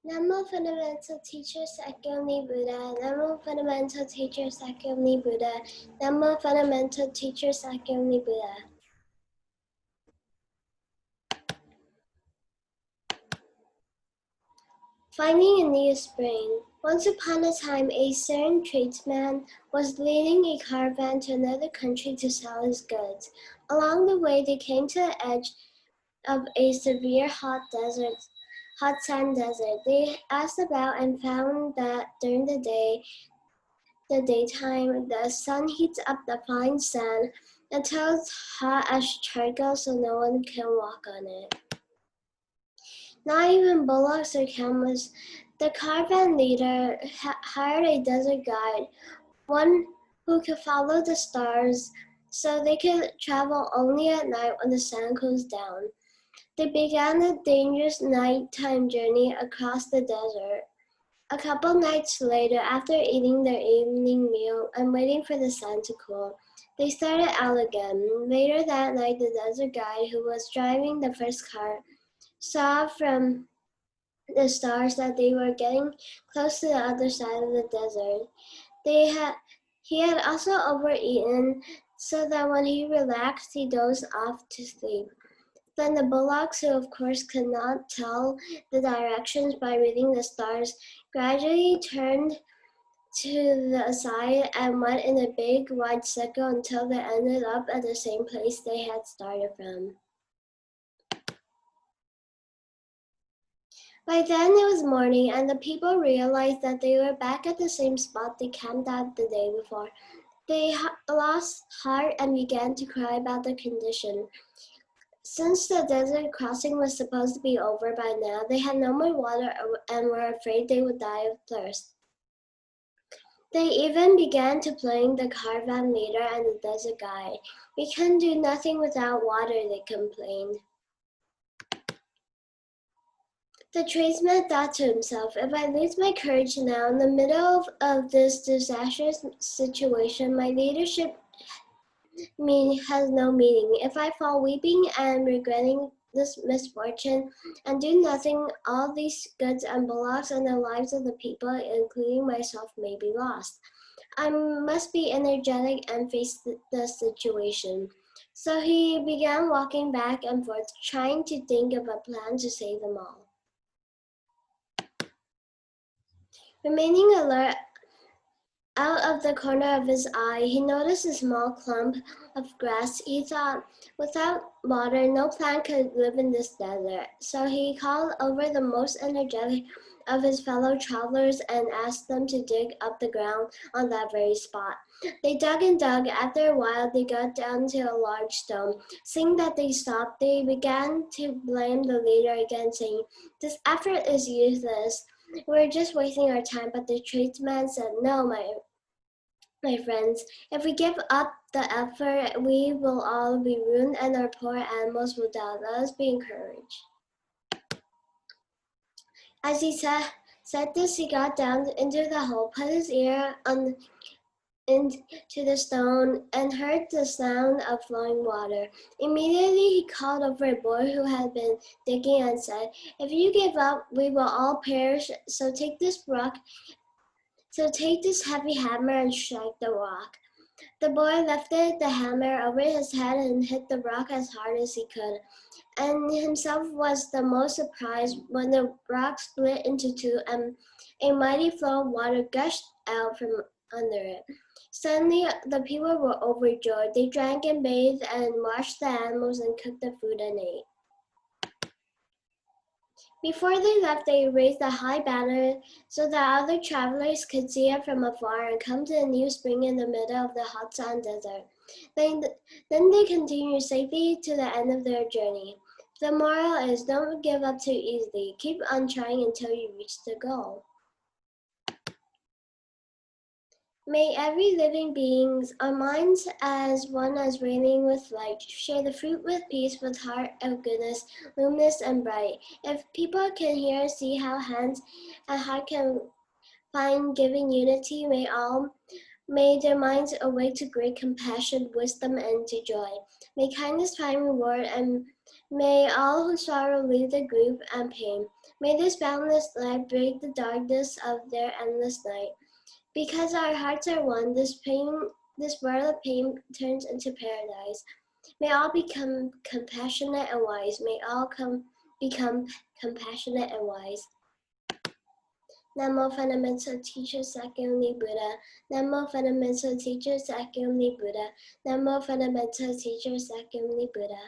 Namo Fundamental Teacher Sakyamuni Buddha. Namo Fundamental Teacher Sakyamuni Buddha. Namo Fundamental Teacher Sakyamuni Buddha. Finding a new spring. Once upon a time, a certain tradesman was leading a caravan to another country to sell his goods. Along the way, they came to the edge of a severe hot sand desert. They asked about and found that during the daytime, the sun heats up the fine sand until it's hot as charcoal so no one can walk on it. Not even bullocks or camels. The caravan leader hired a desert guide, one who could follow the stars so they could travel only at night when the sun cools down. They began a dangerous nighttime journey across the desert. A couple nights later, after eating their evening meal and waiting for the sun to cool, they started out again. Later that night, the desert guide who was driving the first car saw from the stars that they were getting close to the other side of the desert. He had also overeaten, so that when he relaxed, he dozed off to sleep. Then the bullocks, who of course could not tell the directions by reading the stars, gradually turned to the side and went in a big wide circle until they ended up at the same place they had started from. By then it was morning, and the people realized that they were back at the same spot they camped at the day before. They lost heart and began to cry about their condition. Since the desert crossing was supposed to be over by now, they had no more water and were afraid they would die of thirst. They even began to blame the caravan leader and the desert guide. We can do nothing without water, they complained. The tradesman thought to himself, if I lose my courage now in the middle of this disastrous situation, my leadership has no meaning. If I fall weeping and regretting this misfortune and do nothing, all these goods and bullocks and the lives of the people, including myself, may be lost. I must be energetic and face the situation. So he began walking back and forth, trying to think of a plan to save them all. Remaining alert, out of the corner of his eye, he noticed a small clump of grass. He thought, without water, no plant could live in this desert. So he called over the most energetic of his fellow travelers and asked them to dig up the ground on that very spot. They dug and dug. After a while, they got down to a large stone. Seeing that they stopped, they began to blame the leader again, saying, this effort is useless. We're just wasting our time. But the tradesman said, no, my friends, if we give up the effort, we will all be ruined and our poor animals will die. Let us be encouraged. As he said this, he got down into the hole, put his ear into the stone, and heard the sound of flowing water. Immediately he called over a boy who had been digging and said, if you give up, we will all perish. So take this heavy hammer and strike the rock. The boy lifted the hammer over his head and hit the rock as hard as he could, and himself was the most surprised when the rock split into two and a mighty flow of water gushed out from under it. Suddenly, the people were overjoyed. They drank and bathed and washed the animals and cooked the food and ate. Before they left, they raised a high banner so that other travelers could see it from afar and come to the new spring in the middle of the hot sand desert. Then they continued safely to the end of their journey. The moral is, don't give up too easily. Keep on trying until you reach the goal. May every living beings, our minds as one as radiating with light, share the fruit with peace, with heart of goodness, luminous and bright. If people can hear and see how hands and heart can find giving unity, may their minds awake to great compassion, wisdom, and to joy. May kindness find reward and May all who sorrow leave the grief and pain. May this boundless light break the darkness of their endless night. Because our hearts are one, this world of pain turns into paradise. May all become compassionate and wise. May all become compassionate and wise. Namo Fundamental Teacher Sakyamuni Buddha. Namo Fundamental Teacher Sakyamuni Buddha. Namo Fundamental Teacher Sakyamuni Buddha.